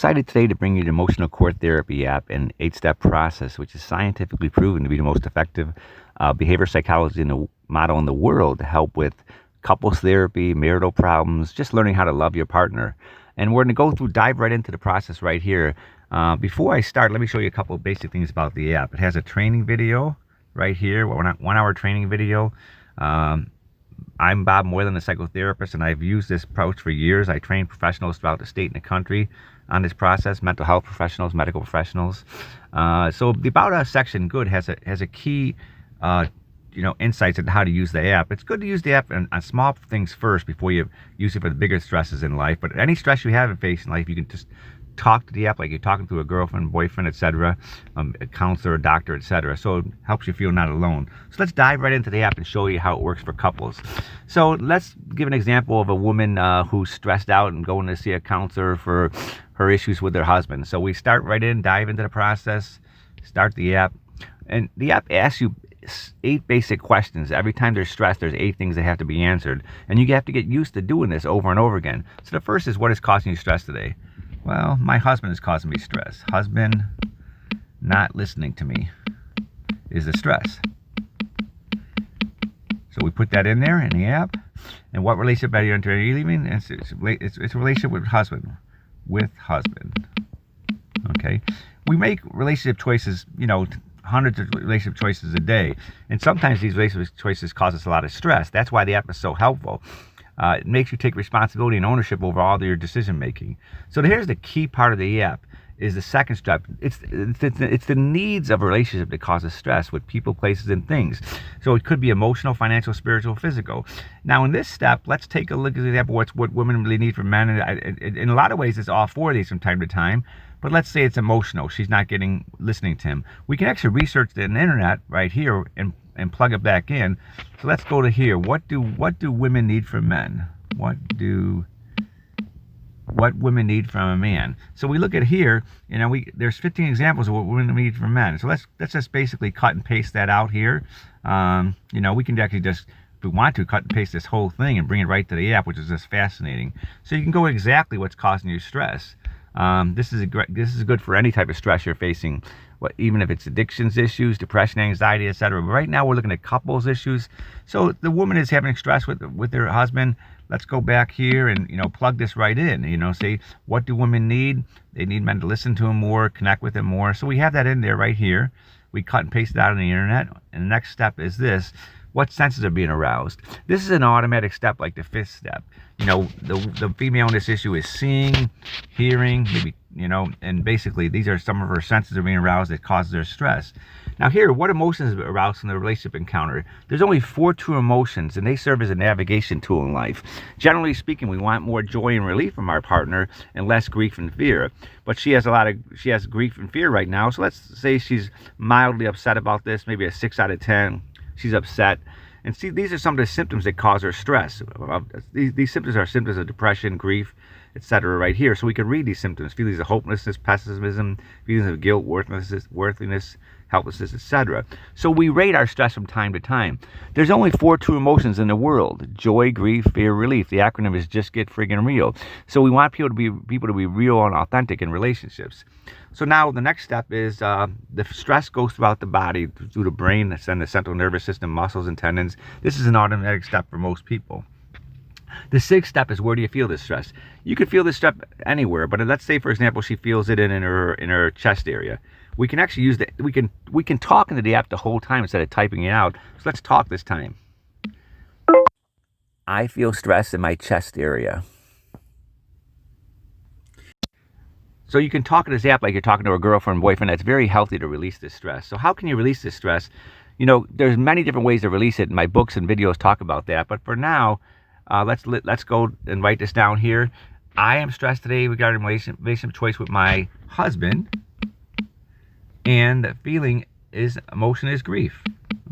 excited today to bring you the Emotional Core Therapy app and 8-step process, which is scientifically proven to be the most effective behavior psychology model in the world to help with couples therapy, marital problems, just learning how to love your partner. And we're going to dive right into the process right here. Before I start, let me show you a couple of basic things about the app. It has a training video right here, 1 hour training video. I'm Bob, more than a psychotherapist, and I've used this approach for years. I train professionals throughout the state and the country on this process, mental health professionals, medical professionals. So the About Us section, good, has a key, insights into how to use the app. It's good to use the app on small things first before you use it for the bigger stresses in life. But any stress you have in facing life, you can just talk to the app like you're talking to a girlfriend, boyfriend, etc., a counselor, a doctor, etc. So it helps you feel not alone. So let's dive right into the app and show you how it works for couples. So let's give an example of a woman who's stressed out and going to see a counselor for her issues with her husband. So we start right in, dive into the process, start the app, and the app asks you 8 basic questions. Every time there's stress, there's 8 things that have to be answered, and you have to get used to doing this over and over again. So the first is, what is causing you stress today? Well, my husband is causing me stress. Husband not listening to me is the stress. So we put that in there in the app. And what relationship are you entering? Are you leaving? It's a relationship with husband. With husband. Okay. We make relationship choices, hundreds of relationship choices a day. And sometimes these relationship choices cause us a lot of stress. That's why the app is so helpful. It makes you take responsibility and ownership over all of your decision making. So here's the key part of the app, is the second step. It's the needs of a relationship that causes stress with people, places, and things. So it could be emotional, financial, spiritual, physical. Now in this step, let's take a look at the example of what women really need from men. And in a lot of ways, it's all 4 of these from time to time. But let's say it's emotional. She's not listening to him. We can actually research the internet right here and plug it back in. So let's go to here. What do women need from men? What women need from a man? So we look at here, there's 15 examples of what women need from men. So let's just basically cut and paste that out here. We can actually just, if we want to, cut and paste this whole thing and bring it right to the app, which is just fascinating. So you can go exactly what's causing you stress. This is good for any type of stress you're facing, even if it's addictions issues, depression, anxiety, etc. But right now we're looking at couples issues. So the woman is having stress with her husband. Let's go back here and plug this right in. Say, what do women need? They need men to listen to them more, connect with them more. So we have that in there right here. We cut and paste it out on the internet. And the next step is this. What senses are being aroused? This is an automatic step, like the 5th step. The female in this issue is seeing, hearing, maybe, and basically these are some of her senses that are being aroused that causes her stress. Now here, what emotions are aroused in the relationship encounter? There's only 4 true emotions, and they serve as a navigation tool in life. Generally speaking, we want more joy and relief from our partner and less grief and fear. But she has grief and fear right now. So let's say she's mildly upset about this, maybe a 6 out of 10. She's upset. And see, these are some of the symptoms that cause her stress. These symptoms are symptoms of depression, grief, etc. right here. So we can read these symptoms: feelings of hopelessness, pessimism, feelings of guilt, worthlessness, helplessness, etc. So we rate our stress from time to time. There's only 4 true emotions in the world: joy, grief, fear, relief. The acronym is just get friggin' real. So we want people to be real and authentic in relationships. So now the next step is the stress goes throughout the body, through the brain, and the central nervous system, muscles, and tendons. This is an automatic step for most people. The 6th step is, where do you feel this stress? You could feel this stress anywhere, but let's say, for example, she feels it in her chest area. We can actually use we can talk into the app the whole time instead of typing it out. So let's talk this time. I feel stress in my chest area. So you can talk to this app like you're talking to a girlfriend, boyfriend. That's very healthy to release this stress. So how can you release this stress? There's many different ways to release it. My books and videos talk about that. But for now, let's go and write this down here. I am stressed today regarding relationship choice with my husband. And the emotion is grief.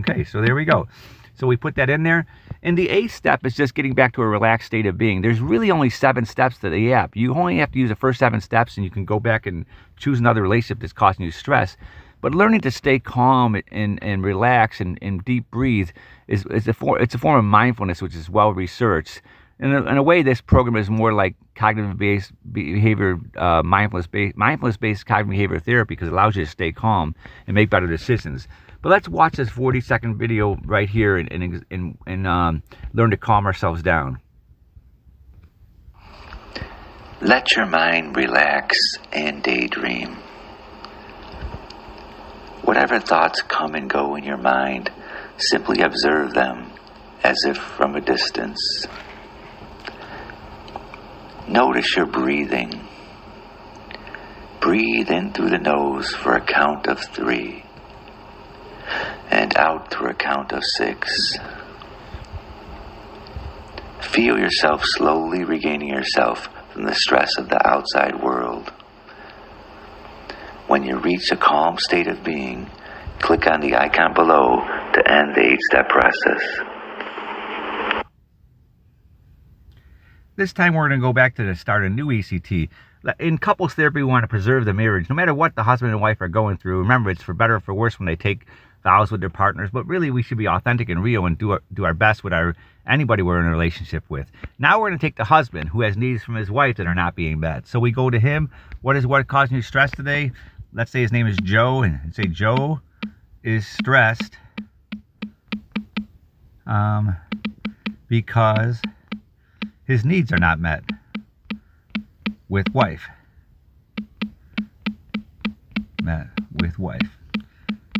Okay, so there we go. So we put that in there. And the 8th step is just getting back to a relaxed state of being. There's really only 7 steps to the app. You only have to use the first 7 steps, and you can go back and choose another relationship that's causing you stress. But learning to stay calm and relax and deep breathe it's a form of mindfulness, which is well researched. In a way, this program is more like cognitive-based behavior, mindfulness-based cognitive behavior therapy, because it allows you to stay calm and make better decisions. But let's watch this 40-second video right here and learn to calm ourselves down. Let your mind relax and daydream. Whatever thoughts come and go in your mind, simply observe them as if from a distance. Notice your breathing. Breathe in through the nose for a count of 3 and out through a count of 6. Feel yourself slowly regaining yourself from the stress of the outside world. When you reach a calm state of being, click on the icon below to end the 8-step process. This time we're going to go back to start a new ECT. In couples therapy, we want to preserve the marriage. No matter what the husband and wife are going through, remember, it's for better or for worse when they take vows with their partners, but really we should be authentic and real and do our best with anybody we're in a relationship with. Now we're going to take the husband who has needs from his wife that are not being met. So we go to him. What causing you stress today? Let's say his name is Joe, and say Joe is stressed because his needs are not met with wife. Met with wife.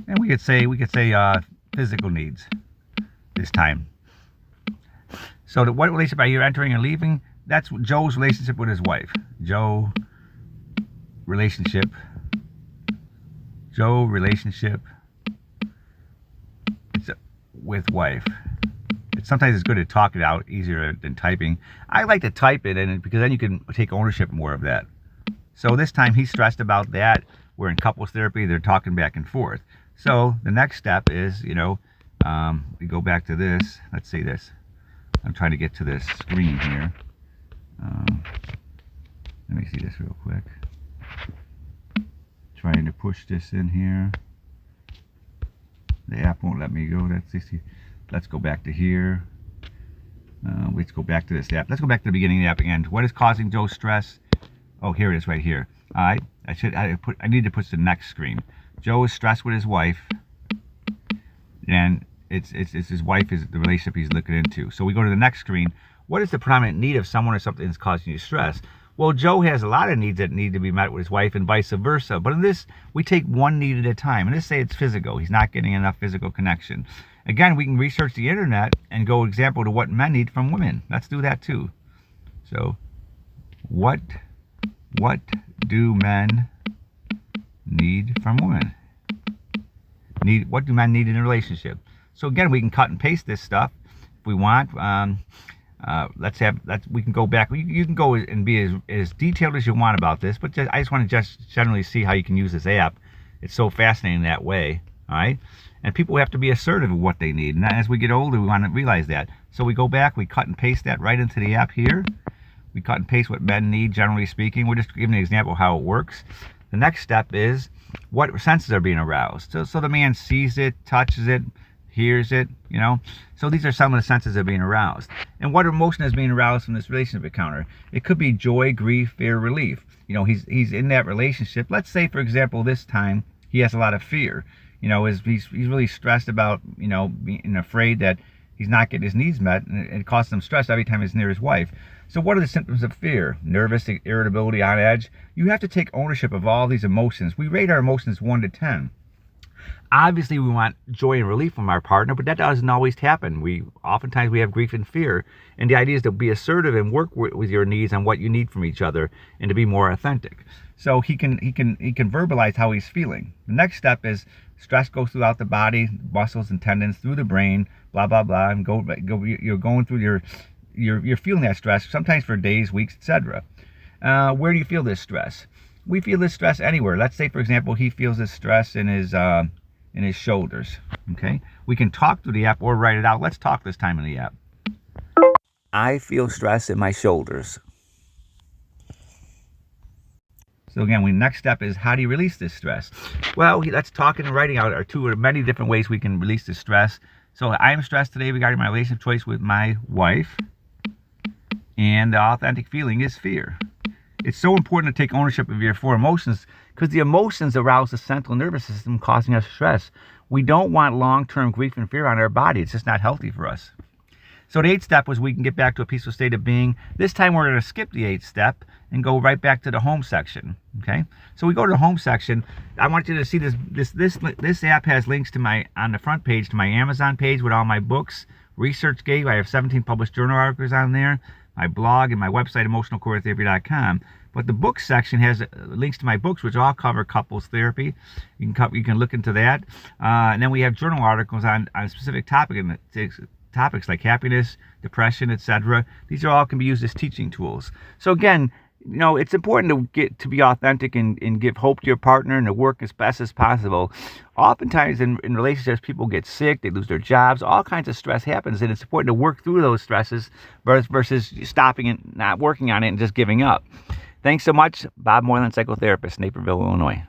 And we could say physical needs this time. So what relationship are you entering and leaving? That's Joe's relationship with his wife. Joe relationship with wife. Sometimes it's good to talk it out, easier than typing. I like to type it, because then you can take ownership more of that. So this time he's stressed about that. We're in couples therapy. They're talking back and forth. So the next step is, we go back to this. Let's see this. I'm trying to get to this screen here. Let me see this real quick. Trying to push this in here. The app won't let me go. Let's go back to here. Let's go back to this app. Let's go back to the beginning of the app again. What is causing Joe's stress? Oh, here it is right here. All right. I need to push the next screen. Joe is stressed with his wife, and it's his wife is the relationship he's looking into. So we go to the next screen. What is the predominant need of someone or something that's causing you stress? Well, Joe has a lot of needs that need to be met with his wife and vice versa. But in this, we take one need at a time. And let's say it's physical. He's not getting enough physical connection. Again, we can research the internet and go example to what men need from women. Let's do that too. So, what do men need from women? What do men need in a relationship? So again, we can cut and paste this stuff if we want. We can go back. You can go and be as detailed as you want about this, but I just want to generally see how you can use this app. It's so fascinating that way. All right. And people have to be assertive of what they need. And as we get older, we want to realize that. So we go back, we cut and paste that right into the app here. We cut and paste what men need, generally speaking. We're just giving an example of how it works. The next step is what senses are being aroused. So the man sees it, touches it, hears it, So these are some of the senses that are being aroused. And what emotion is being aroused from this relationship encounter? It could be joy, grief, fear, relief. He's in that relationship. Let's say, for example, this time he has a lot of fear. He's really stressed about, being afraid that he's not getting his needs met, and it causes him stress every time he's near his wife. So what are the symptoms of fear? Nervous, irritability, on edge. You have to take ownership of all these emotions. We rate our emotions 1 to 10. Obviously, we want joy and relief from our partner, but that doesn't always happen. Oftentimes we have grief and fear, and the idea is to be assertive and work with your needs on what you need from each other, and to be more authentic. So he can verbalize how he's feeling. The next step is stress goes throughout the body, muscles and tendons, through the brain, blah blah blah, and you're going through you're feeling that stress sometimes for days, weeks, etc. Where do you feel this stress? We feel this stress anywhere. Let's say, for example, he feels this stress in his shoulders. Okay, we can talk through the app or write it out. Let's talk this time in the app. I feel stress in my shoulders. So again, next step is, how do you release this stress? Well, let's talk and writing out are two of many different ways we can release this stress. So I am stressed today regarding my relationship choice with my wife. And the authentic feeling is fear. It's so important to take ownership of your 4 emotions because the emotions arouse the central nervous system, causing us stress. We don't want long-term grief and fear on our body. It's just not healthy for us. So the 8th step was we can get back to a peaceful state of being. This time we're going to skip the 8th step and go right back to the home section. Okay. So we go to the home section. I want you to see this app has links to on the front page to my Amazon page with all my books, ResearchGate. I have 17 published journal articles on there, my blog, and my website, emotionalcoretherapy.com. But the books section has links to my books, which all cover couples therapy. You can look into that. And then we have journal articles on a specific topics like happiness, depression, etc. These all can be used as teaching tools. So again, it's important to be authentic and give hope to your partner and to work as best as possible. Oftentimes in relationships, people get sick, they lose their jobs, all kinds of stress happens, and it's important to work through those stresses versus stopping and not working on it and just giving up. Thanks so much. Bob Moylan, psychotherapist, Naperville, Illinois.